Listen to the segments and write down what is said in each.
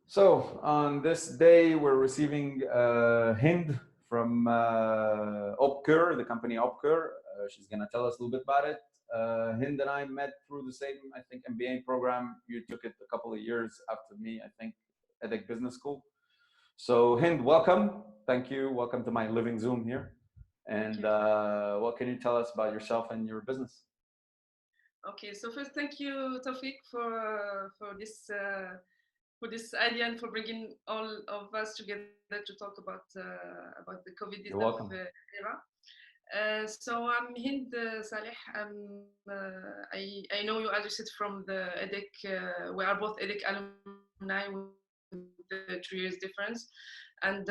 So on this day, we're receiving Hind from Opcur, the company Opcur. She's going to tell us a little bit about it. Hind and I met through the same, I think, MBA program. You took it a couple of years after me, I think, EDEC Business School. So Hind, welcome. Thank you. Welcome to my living Zoom here. And what can you tell us about yourself and your business? Okay, so first, thank you, Toufic, for this idea and for bringing all of us together to talk about the COVID-19 era. So I'm Hind Saleh. I know you, as you said, from the EDEC. We are both EDEC alumni with 3 years difference. And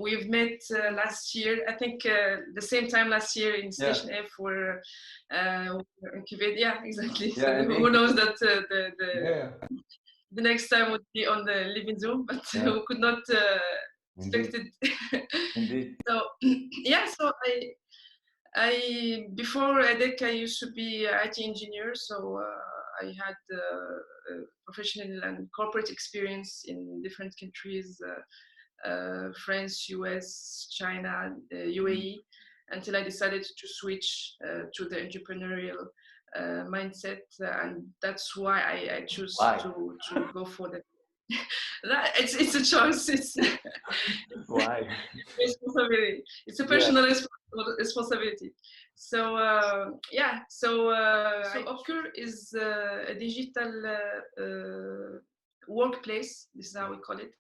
we've met last year, I think the same time last year in Station F, where incubated. Yeah, exactly. Yeah, so who knows that the next time would be on the living Zoom, but we could not expect it. Indeed. So yeah, so I before EDEC I used to be an IT engineer, so I had professional and corporate experience in different countries. France, US, China, UAE, until I decided to switch to the entrepreneurial mindset, and that's why I choose to go for the. It's a choice. It's why responsibility. It's a personal responsibility. So so Opcur is a digital workplace. This is how we call it,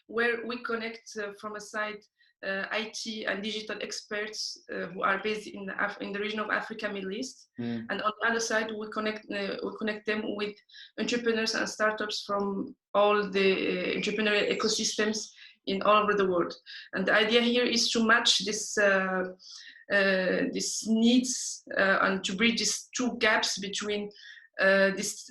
where we connect from a side IT and digital experts who are based in the region of Africa, Middle East, and on the other side we connect them with entrepreneurs and startups from all the entrepreneurial ecosystems in all over the world. And the idea here is to match this needs and to bridge these two gaps between this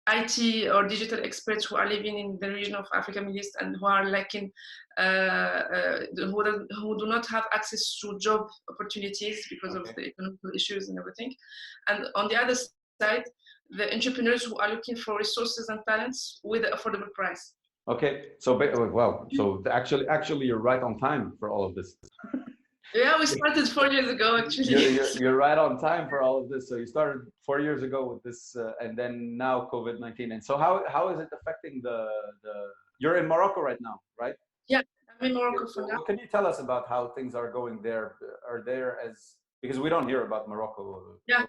IT or digital experts who are living in the region of Africa, Middle East, and who are lacking, who do not have access to job opportunities because of the economic issues and everything. And on the other side, the entrepreneurs who are looking for resources and talents with an affordable price. Okay, so wow, so actually you're right on time for all of this. Yeah, we started 4 years ago, actually. You're right on time for all of this. So you started 4 years ago with this, and then now COVID-19. And so how is it affecting the? You're in Morocco right now, right? Yeah, I'm in Morocco for now. What can you tell us about how things are going there? Are there because we don't hear about Morocco. Yeah,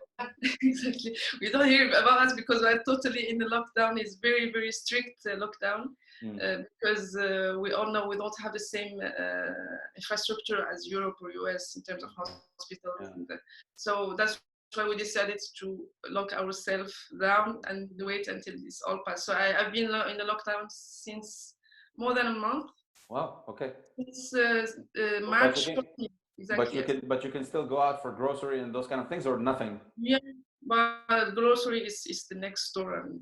exactly. We don't hear about us because we're totally in the lockdown. It's very, very strict lockdown. Because we all know we don't have the same infrastructure as Europe or US in terms of hospitals. Yeah. So that's why we decided to lock ourselves down and wait until this all passes. So I've been in the lockdown since more than a month. Wow. Okay. Since March. Exactly. But you can still go out for grocery and those kind of things, or nothing. Yeah. But grocery is the next store. I mean,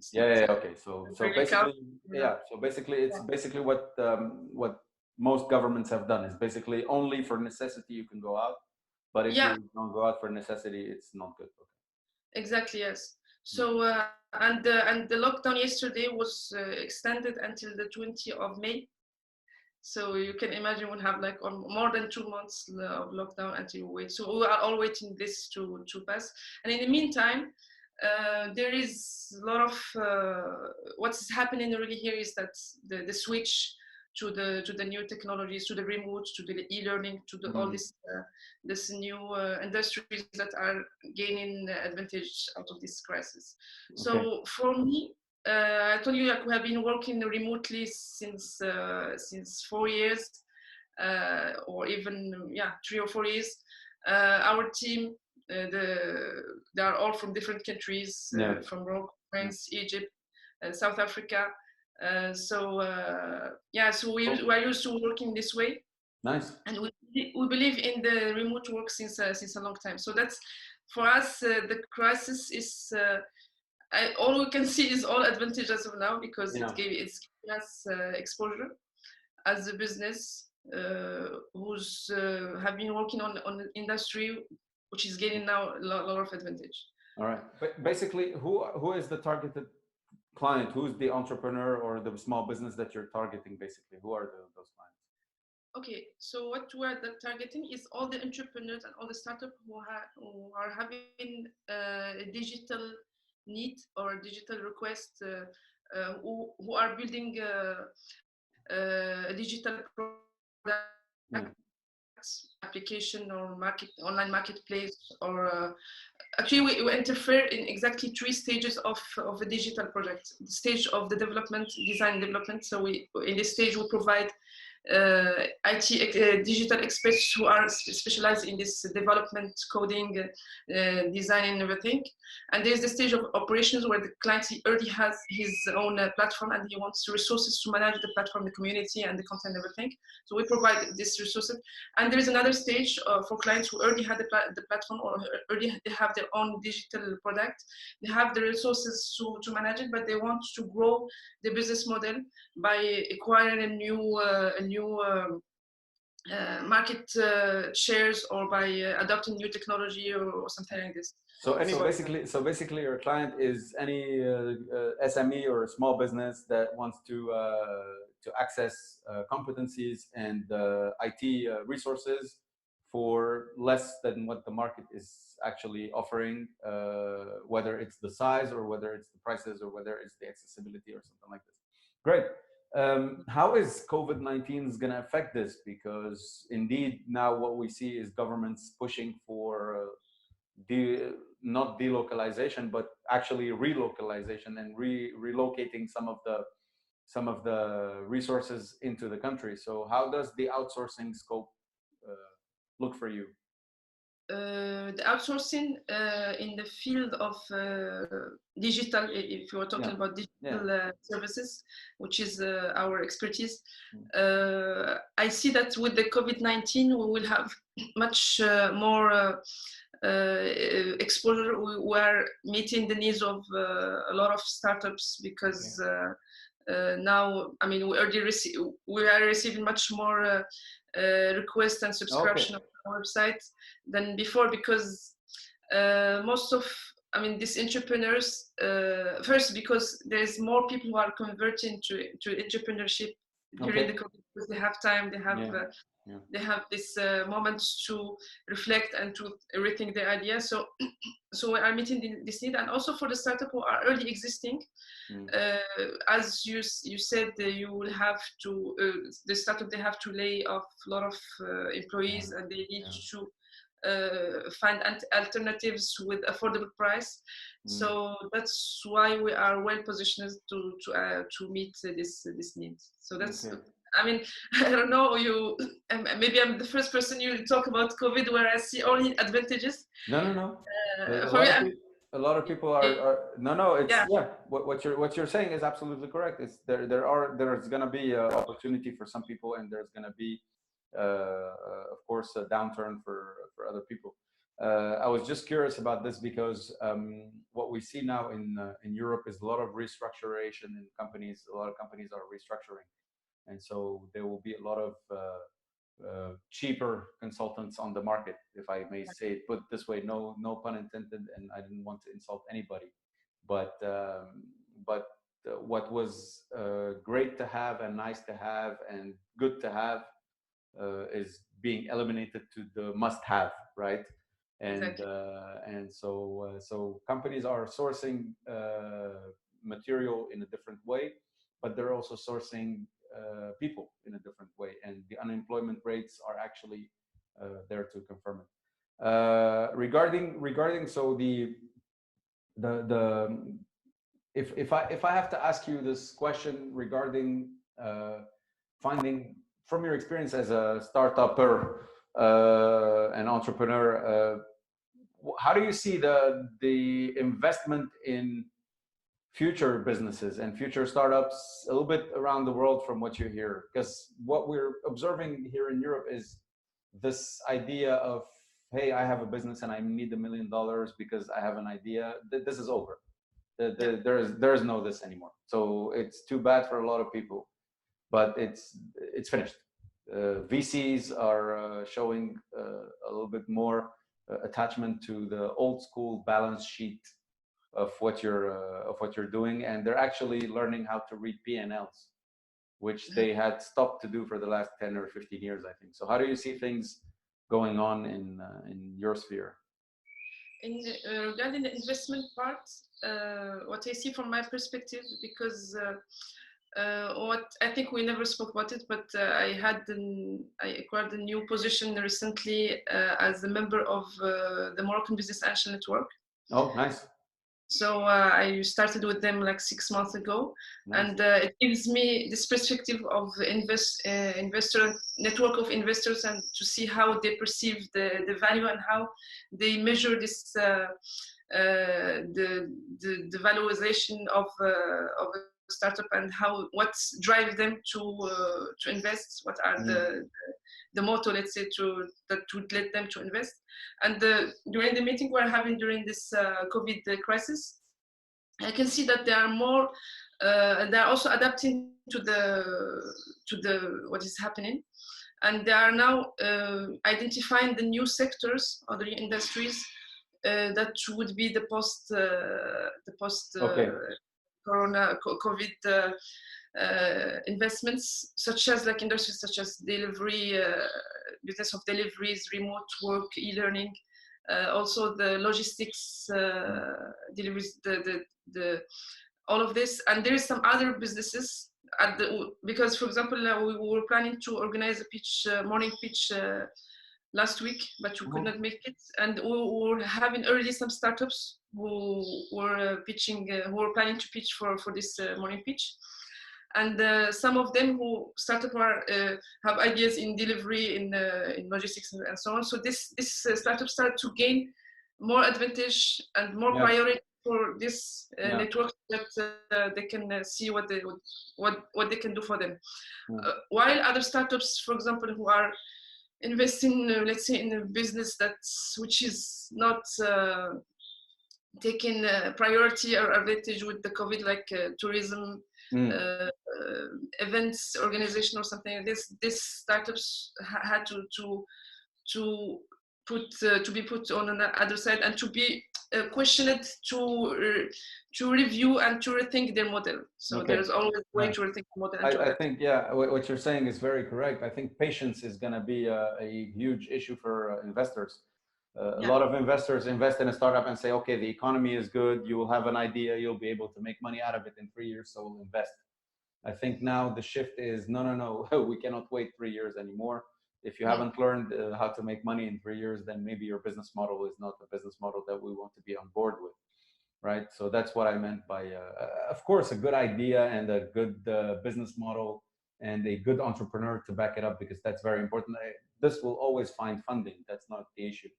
okay. So basically, it's basically what most governments have done is basically only for necessity you can go out, but if you don't go out for necessity, it's not good. Okay. Exactly. Yes. So and the lockdown yesterday was extended until the 20th of May. So you can imagine we'll have like more than 2 months of lockdown until we wait. So we are all waiting this to pass. And in the meantime, there is a lot of what's happening really here is that the switch to the new technologies, to the remote, to the e-learning, to all this new industries that are gaining advantage out of this crisis. Okay. So for me, I told you like we have been working remotely since 4 years, or even 3 or 4 years. Our team, they are all from different countries, from Morocco, France, Egypt, South Africa. So we are used to working this way. Nice. And we believe in the remote work since a long time. So that's for us the crisis is. All we can see is all advantage as of now because it's giving us exposure as a business who's have been working on the industry, which is gaining now a lot of advantage. All right, but basically, who is the targeted client? Who's the entrepreneur or the small business that you're targeting? Basically, who are those clients? Okay, so what we're targeting is all the entrepreneurs and all the startups who are having a digital need or a digital request, who are building a digital product, application or online marketplace, or actually we interfere in exactly three stages of a digital project. The stage of the development, design development. So in this stage we provide IT digital experts who are specialized in this development, coding, design, and everything. And there's the stage of operations where the client already has his own platform and he wants resources to manage the platform, the community, and the content, and everything. So we provide these resources. And there is another stage for clients who already had the platform or already they have their own digital product. They have the resources to manage it, but they want to grow the business model by acquiring a new market shares, or by adopting new technology, or something like this. So basically, your client is any SME or small business that wants to access competencies and IT resources for less than what the market is actually offering, whether it's the size or whether it's the prices or whether it's the accessibility or something like this. Great. How is COVID-19 going to affect this? Because indeed now what we see is governments pushing for not delocalization, but actually relocalization and relocating some of the resources into the country. So how does the outsourcing scope look for you? The outsourcing in the field of digital, if you are talking about digital services, which is our expertise, I see that with the COVID-19 we will have much more exposure. We are meeting the needs of a lot of startups, because now, I mean, we are receiving much more requests and subscription on our website than before, because most of, I mean, these entrepreneurs, first because there's more people who are converting to entrepreneurship during the COVID, because they have time, they have this moment to reflect and to rethink their idea. So we are meeting this need, and also for the startup who are already existing. As you said, you will have to the startup, they have to lay off a lot of employees, and they need to find alternatives with affordable price. So that's why we are well positioned to meet this need. So that's. I mean, I don't know, maybe I'm the first person you talk about COVID where I see only advantages. No. A lot of people are no. It's What you're saying is absolutely correct. It's there's going to be an opportunity for some people, and there's going to be, of course, a downturn for other people. I was just curious about this because what we see now in Europe is a lot of restructuration in companies. A lot of companies are restructuring. And so there will be a lot of cheaper consultants on the market, if I may say it put this way. No pun intended, and I didn't want to insult anybody. But what was great to have and nice to have and good to have is being eliminated to the must-have, right? And so companies are sourcing material in a different way, but they're also sourcing people in a different way, and the unemployment rates are actually there to confirm it. Regarding so the if I have to ask you this question regarding finding, from your experience as a startupper, an entrepreneur, how do you see the investment in future businesses and future startups a little bit around the world from what you hear? Because what we're observing here in Europe is this idea of, hey, I have a business and I need $1 million because I have an idea. This is over. There is no this anymore. So it's too bad for a lot of people, but it's finished. VCs are showing a little bit more attachment to the old school balance sheet of what you're doing, and they're actually learning how to read P&Ls, which they had stopped to do for the last 10 or 15 years, I think. So how do you see things going on in your sphere? Regarding the investment part, what I see from my perspective, because what I think we never spoke about it, but I acquired a new position recently as a member of the Moroccan Business Angel Network. Oh, nice. So I started with them like 6 months ago, nice. And it gives me this perspective of investor network of investors, and to see how they perceive the value and how they measure this the valuation of a startup, and what drives them to invest. What are the motto, let's say, that would lead them to invest. And during the meeting we're having during this COVID crisis, I can see that they are more, they're also adapting to the what is happening, and they are now identifying the new sectors or the industries that would be the post okay. Corona COVID investments, such as like industries such as delivery, business of deliveries, remote work, e-learning, also the logistics deliveries, the all of this. And there is some other businesses because, for example, we were planning to organize a pitch, morning pitch last week, but we could not make it, and we were having already some startups who were pitching, who were planning to pitch for this morning pitch. And some of them who started have ideas in delivery, in logistics, and so on. So this startup started to gain more advantage and more priority for this network, that they can see what they can do for them. While other startups, for example, who are investing, let's say, in a business which is not taking priority or advantage with the COVID, like tourism, events organization or something like this, these startups had to be put on the other side, and to be questioned, to review and to rethink their model. So there's always a way to rethink the model. I think, what you're saying is very correct. I think patience is going to be a huge issue for investors. A lot of investors invest in a startup and say, okay, the economy is good, you will have an idea, you'll be able to make money out of it in 3 years, so we'll invest. I think now the shift is, no, we cannot wait 3 years anymore. If you haven't learned how to make money in 3 years, then maybe your business model is not the business model that we want to be on board with, right? So that's what I meant by, of course, a good idea and a good business model and a good entrepreneur to back it up, because that's very important. This will always find funding. That's not the issue.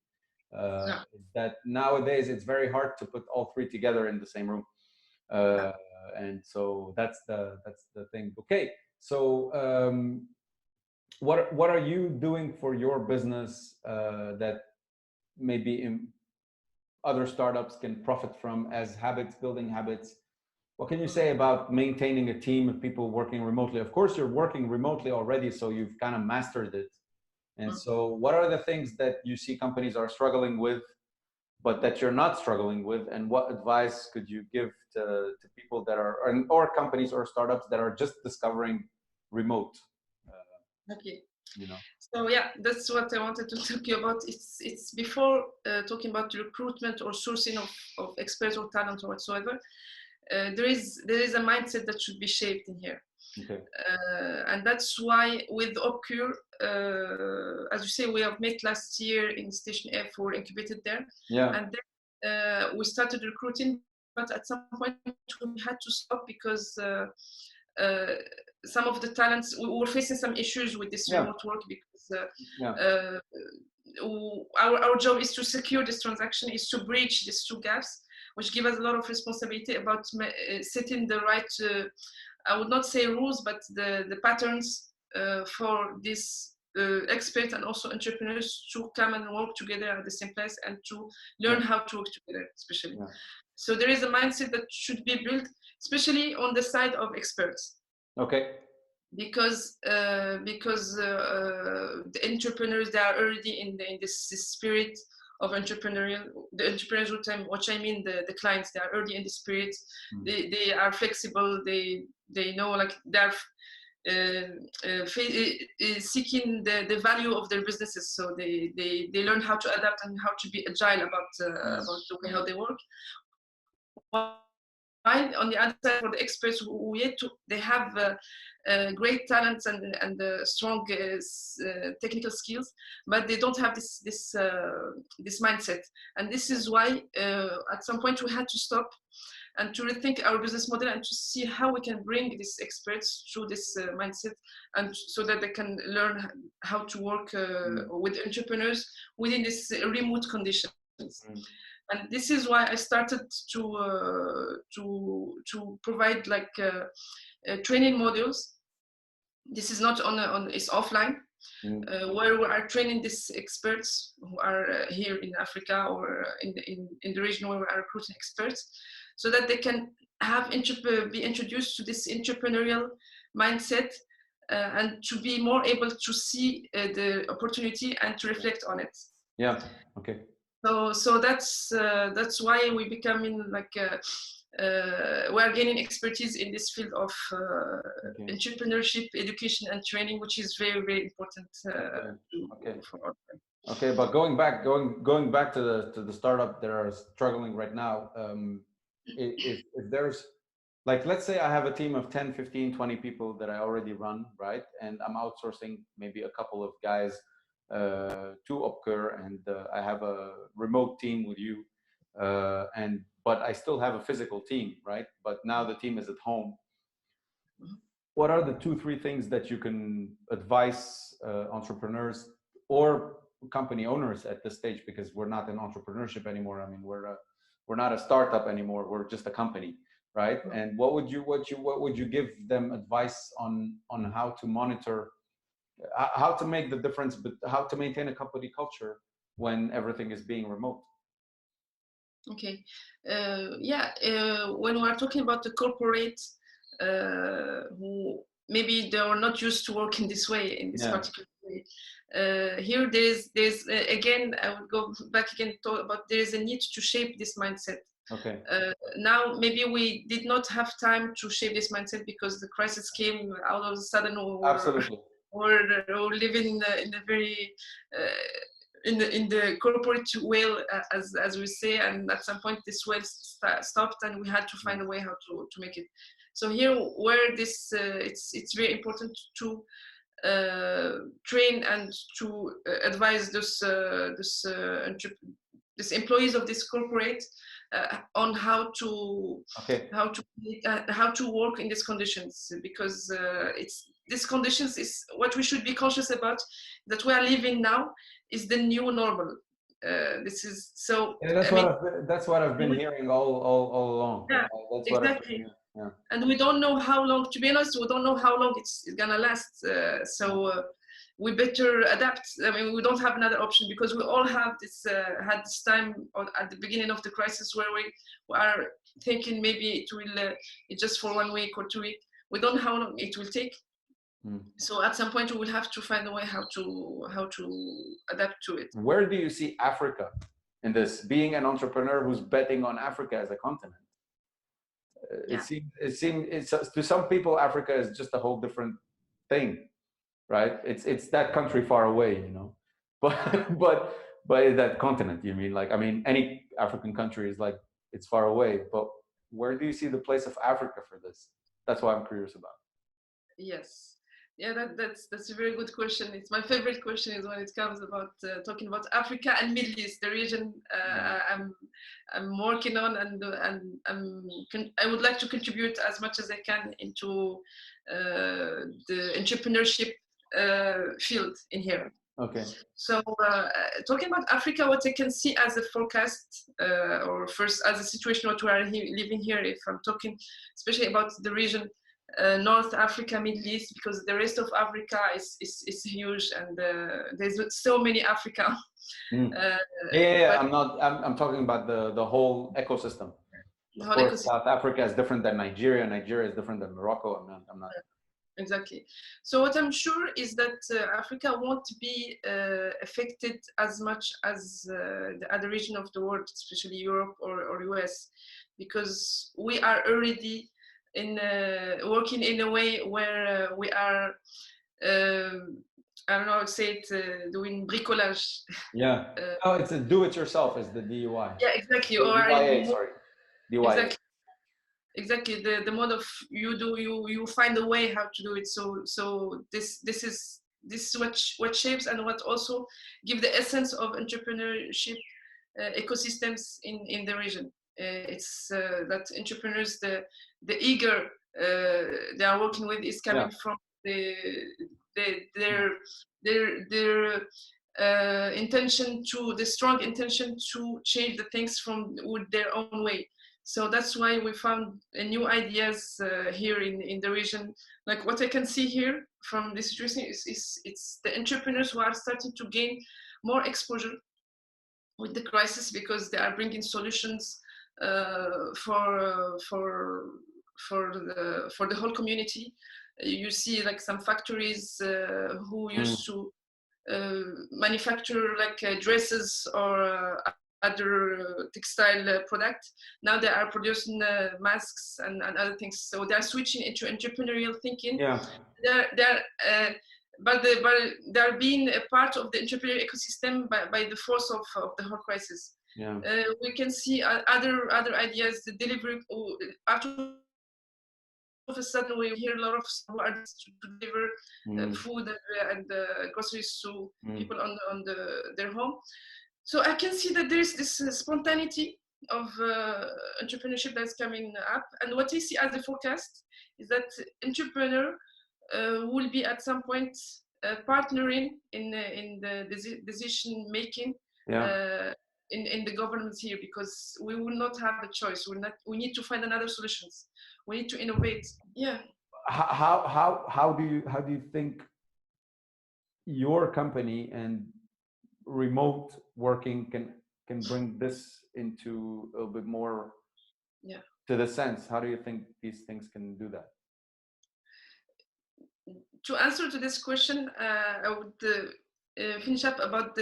That nowadays it's very hard to put all three together in the same room. And so that's the thing. Okay, so what are you doing for your business that maybe other startups can profit from as habits, building habits? What can you say about maintaining a team of people working remotely? Of course, you're working remotely already, so you've kind of mastered it. And so what are the things that you see companies are struggling with, but that you're not struggling with? And what advice could you give to people that are, or companies or startups that are just discovering remote? Okay. You know. So yeah, that's what I wanted to talk about. It's before talking about recruitment or sourcing of experts or talent or whatsoever. There is a mindset that should be shaped in here. Okay. And that's why with Opcure, as you say, we have met last year in Station F, we were incubated there. Yeah. And then we started recruiting, but at some point we had to stop because some of the talents, we were facing some issues with this remote work, because our job is to secure this transaction, is to bridge these two gaps, which give us a lot of responsibility about setting the right, I would not say rules, but the patterns for these experts and also entrepreneurs to come and work together at the same place and to learn how to work together, especially. Yeah. So there is a mindset that should be built, especially on the side of experts. Okay. Because the entrepreneurs, they are already in this spirit of entrepreneurial. The entrepreneurs, which I mean the clients, they are early in the spirit. They are flexible. They know, like, they're seeking the value of their businesses, so they learn how to adapt and how to be agile about the way how they work. While on the other side, for the experts who yet they have great talents and strong technical skills, but they don't have this mindset. And this is why at some point we had to stop and to rethink our business model and to see how we can bring these experts through this mindset, and so that they can learn how to work with entrepreneurs within this remote conditions. And this is why I started to provide like training modules. This is not it's offline, where we are training these experts who are here in Africa or in the region where we are recruiting experts, so that they can be introduced to this entrepreneurial mindset and to be more able to see the opportunity and to reflect on it. Yeah. Okay. So that's why we become we are gaining expertise in this field of entrepreneurship, education, and training, which is very, very important. Okay, but going back to the startup that are struggling right now, if there's, like, let's say I have a team of 10, 15, 20 people that I already run, right? And I'm outsourcing maybe a couple of guys to Opcur, and I have a remote team with you, but I still have a physical team, right? But now the team is at home. What are the 2-3 things that you can advise entrepreneurs or company owners at this stage? Because we're not in entrepreneurship anymore. I mean, we're not a startup anymore. We're just a company, right? And what would you give them advice on how to monitor, how to make the difference, but how to maintain a company culture when everything is being remote? Okay. When we are talking about the corporate who maybe they are not used to working this way, in this particular way, here there's again, I would go back again to talk about, there is a need to shape this mindset. Okay. Now maybe we did not have time to shape this mindset because the crisis came out of a sudden. Absolutely. Or living in a very in the corporate whale, as we say, and at some point this whale stopped, and we had to find a way how to make it. So here, where this it's very important to train and to advise this employees of this corporate on how to work in these conditions, because these conditions is what we should be conscious about, that we are living now is the new normal. This is so. Yeah, that's what I've been hearing all along. Yeah, that's exactly. And we don't know how long. To be honest, we don't know how long it's gonna last. We better adapt. I mean, we don't have another option, because we all have this had this time at the beginning of the crisis where we are thinking maybe it will it's just for 1 week or 2 weeks. We don't know how long it will take. So at some point we will have to find a way how to adapt to it. Where do you see Africa in this? Being an entrepreneur who's betting on Africa as a continent, it seems to some people Africa is just a whole different thing, right? It's that country far away, you know. But that continent, you mean, like, I mean, any African country is like, it's far away. But where do you see the place of Africa for this? That's what I'm curious about. Yes. Yeah, that's a very good question. It's my favorite question, is when it comes about talking about Africa and Middle East, the region I'm working on, and I would like to contribute as much as I can into the entrepreneurship field in here. Okay. So talking about Africa, what I can see as a forecast, or first as a situation what we are living here, if I'm talking especially about the region, North Africa, Middle East, because the rest of Africa is huge, and there's so many Africa. I'm talking about the whole ecosystem. Of course, South Africa is different than Nigeria. Nigeria is different than Morocco. I'm not. Exactly. So what I'm sure is that Africa won't be affected as much as the other region of the world, especially Europe or US, because we are already in working in a way where we are, I don't know how to say it, doing bricolage. Yeah. Oh, it's a do-it-yourself is the DUI. Yeah, exactly. The Or DYA, sorry. DYA. Exactly the mode of you find a way how to do it. So this is what shapes and what also give the essence of entrepreneurship ecosystems in the region. It's that entrepreneurs, the eager they are working with is coming from their intention to the strong intention to change the things from with their own way. So that's why we found new ideas here in the region. Like what I can see here from this situation is it's the entrepreneurs who are starting to gain more exposure with the crisis because they are bringing solutions for the whole community. You see like some factories who used to manufacture like dresses or other textile product. Now they are producing masks and other things. So they are switching into entrepreneurial thinking. Yeah. But they're being a part of the entrepreneurial ecosystem by the force of the whole crisis. Yeah. We can see other ideas, the delivery. After of a sudden, we hear a lot of artists to deliver food and groceries to people on their home. So I can see that there's this spontaneity of entrepreneurship that's coming up. And what I see as a forecast is that entrepreneur will be at some point partnering in the decision making in the government here, because we will not have a choice. We need to find another solutions. We need to innovate. Yeah. How do you think your company and remote working can bring this into a little bit more to the sense? How do you think these things can do that? To answer to this question, I would finish up about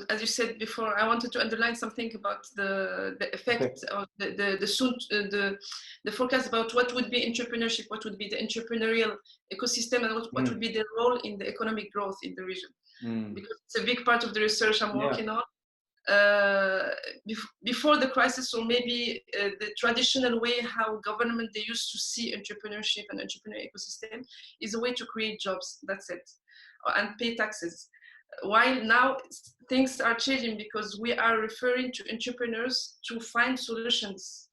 as you said before. I wanted to underline something about the effect of the forecast about what would be entrepreneurship, what would be the entrepreneurial ecosystem, and what would be the role in the economic growth in the region. Because it's a big part of the research I'm working on. Before the crisis, or maybe the traditional way how government they used to see entrepreneurship and entrepreneurial ecosystem is a way to create jobs. That's it, and pay taxes. While now things are changing because we are referring to entrepreneurs to find solutions.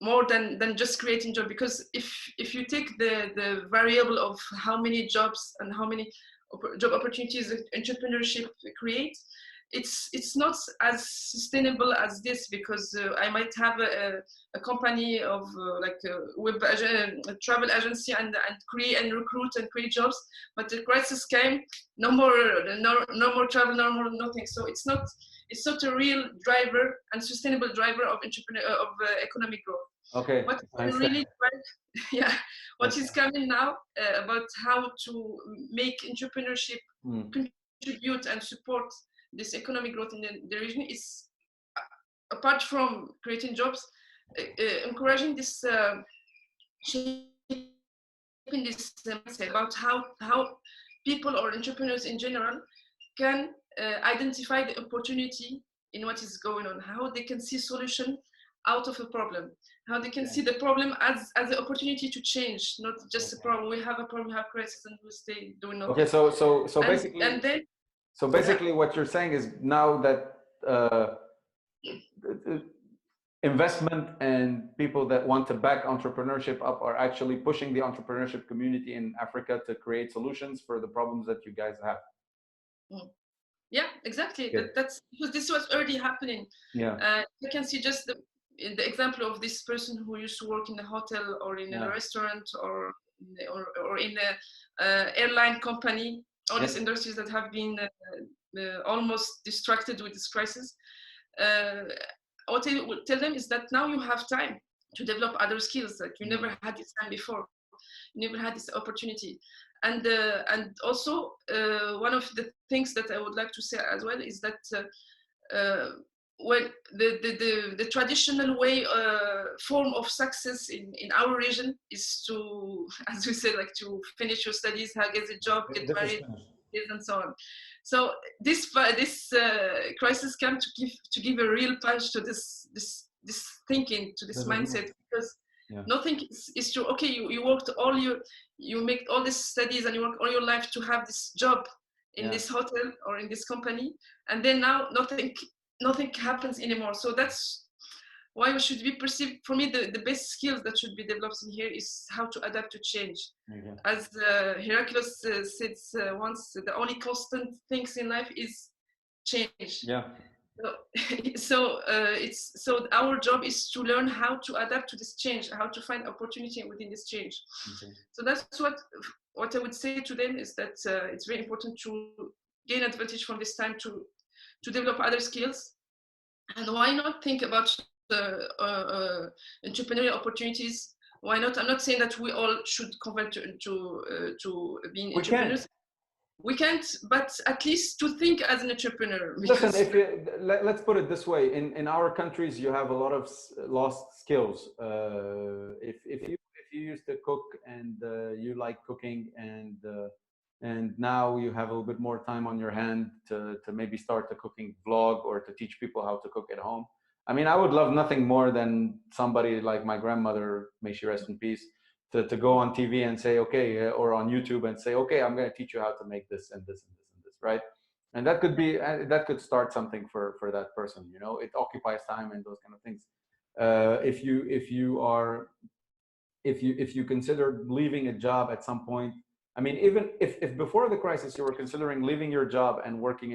More than just creating jobs. Because if you take the variable of how many jobs and how many job opportunities that entrepreneurship creates, it's not as sustainable as this, because I might have a company of like a travel agency and create and recruit and create jobs, but the crisis came, no more travel, no more nothing. So it's not a real driver and sustainable driver of economic growth. Okay. What really what is coming now about how to make entrepreneurship contribute and support this economic growth in the region is, apart from creating jobs, encouraging this shaping this mindset about how people or entrepreneurs in general can identify the opportunity in what is going on, how they can see solution out of a problem, how they can see the problem as an opportunity to change, not just a problem. We have a problem, we have crisis, and we stay doing nothing. Okay, so basically, basically what you're saying is now that investment and people that want to back entrepreneurship up are actually pushing the entrepreneurship community in Africa to create solutions for the problems that you guys have. Yeah, exactly. That's because this was already happening. Yeah. You can see just the example of this person who used to work in a hotel or in a restaurant or in a airline company. All these industries that have been almost distracted with this crisis. What I would tell them is that now you have time to develop other skills that you never had this time before. you never had this opportunity. And also one of the things that I would like to say as well is that when the traditional way form of success in our region is to, as we said, like to finish your studies, get a job, get married, and so on. So this crisis came to give a real punch to this thinking, to this mindset, because nothing is true. Okay, you worked you make all these studies and you work all your life to have this job in this hotel or in this company, and then now nothing happens anymore. So that's why we should be perceived. For me, the best skills that should be developed in here is how to adapt to change. As Heraclius said once, the only constant things in life is change. So our job is to learn how to adapt to this change, how to find opportunity within this change. So that's what I would say to them, is that it's very important to gain advantage from this time to develop other skills. And why not think about entrepreneurial opportunities? Why not? I'm not saying that we all should convert to being entrepreneurs. We can't, but at least to think as an entrepreneur. Listen, let's put it this way: in our countries, you have a lot of lost skills. If you used to cook and you like cooking, and now you have a little bit more time on your hand to maybe start a cooking vlog or to teach people how to cook at home. I mean, I would love nothing more than somebody like my grandmother, may she rest in peace, to go on TV and say, okay, or on YouTube and say, okay, I'm going to teach you how to make this and this and this and this, right? And that could be, that could start something for that person, you know. It occupies time and those kind of things. If you consider leaving a job at some point, I mean, even if before the crisis you were considering leaving your job and working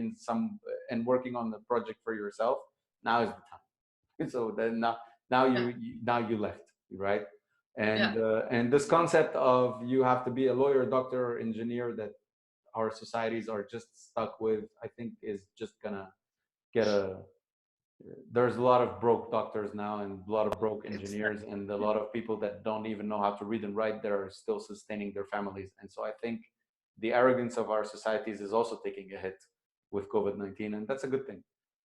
on the project for yourself, now is the time. So then now you left, right? And this concept of you have to be a lawyer, doctor, or engineer that our societies are just stuck with, I think is just gonna get there's a lot of broke doctors now and a lot of broke engineers and a lot of people that don't even know how to read and write that are still sustaining their families. And so I think the arrogance of our societies is also taking a hit with COVID-19, and that's a good thing.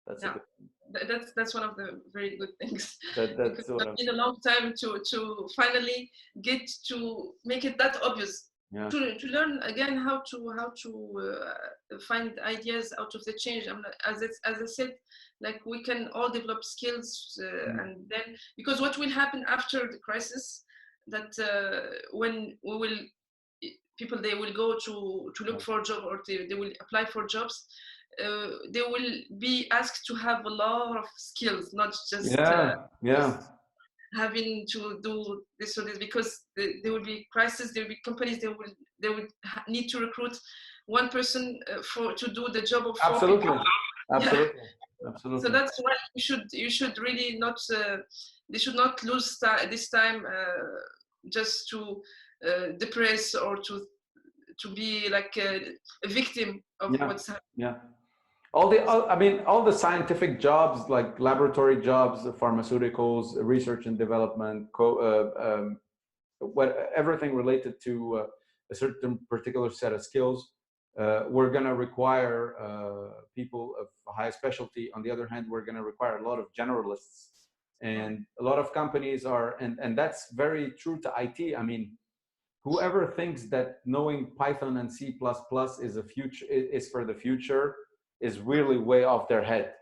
That's a good thing. That's one of the very good things. That's it's been a long time to finally get to make it that obvious. To learn again how to find ideas out of the change. As I said, like we can all develop skills, and then, because what will happen after the crisis, that when people they will go to look for a job, or they will apply for jobs, they will be asked to have a lot of skills, not just having to do this or this, because there will be crisis, there will be companies, they will need to recruit one person to do the job of 4 people. Absolutely. So that's why you should really not, they should not lose this time just to depress or to be like a victim of what's happening. All the scientific jobs, like laboratory jobs, pharmaceuticals, research and development, everything related to a certain particular set of skills, we're going to require people of high specialty. On the other hand, we're going to require a lot of generalists, and a lot of companies are, and that's very true to IT. I mean, whoever thinks that knowing Python and C++ is for the future is really way off their head,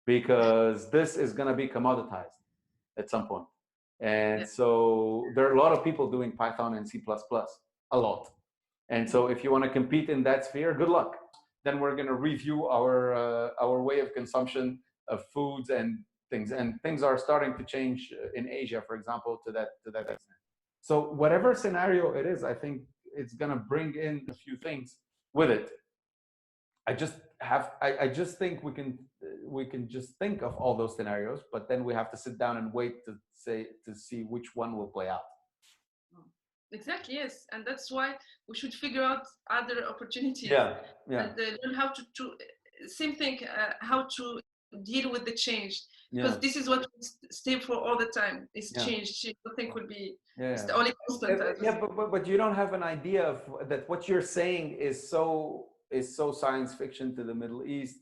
because this is going to be commoditized at some point. And so there are a lot of people doing Python and C++, a lot. And so if you want to compete in that sphere, good luck. Then we're going to review our way of consumption of foods and things are starting to change in Asia, for example, to that extent. So whatever scenario it is, I think it's going to bring in a few things with it. I just think we can just think of all those scenarios, but then we have to sit down and wait to see which one will play out. Exactly, yes, and that's why we should figure out other opportunities. And learn how to same thing, how to deal with the change, Yeah. because this is what we stay for all the time. It's Yeah. change. Nothing will be. Yeah. It's the only constant. Yeah, but you don't have an idea of that. What you're saying is so science fiction to the Middle East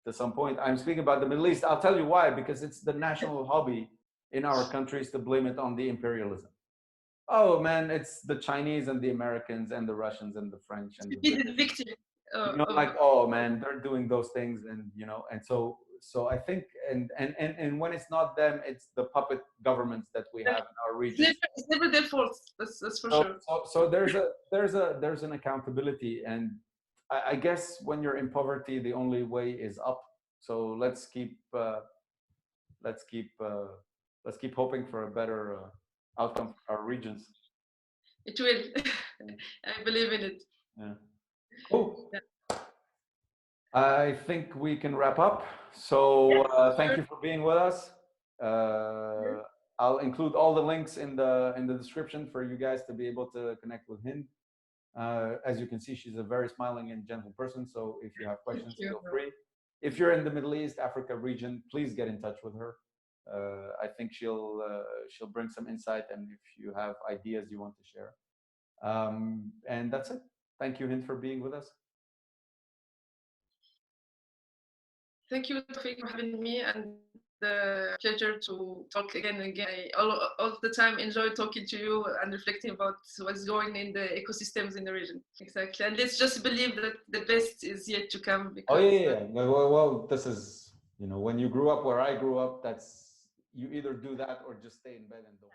to some point. I'm speaking about the Middle East. I'll tell you why, because it's the national hobby in our countries to blame it on the imperialism. Oh man, it's the Chinese and the Americans and the Russians and the French and the British. victim. You know, like, oh man, they're doing those things, and you know, and so I think, and when it's not them, it's the puppet governments that we have in our region. It's never their fault. That's for sure. So there's an accountability, and I guess when you're in poverty, the only way is up. So let's keep hoping for a better outcome for our regions. It will. I believe in it. Yeah. Cool. Yeah. I think we can wrap up. So thank you for being with us. I'll include all the links in the description for you guys to be able to connect with Hind. As you can see, she's a very smiling and gentle person. So if you have questions, feel free. If you're in the Middle East, Africa region, please get in touch with her. I think she'll bring some insight, and if you have ideas you want to share. And that's it. Thank you, Hind, for being with us. Thank you, Toufic, for having me, and the pleasure to talk again and again. I all the time enjoy talking to you and reflecting about what's going in the ecosystems in the region. Exactly, and let's just believe that the best is yet to come. Because, well, this is, you know, when you grew up where I grew up, that's, you either do that or just stay in bed and don't.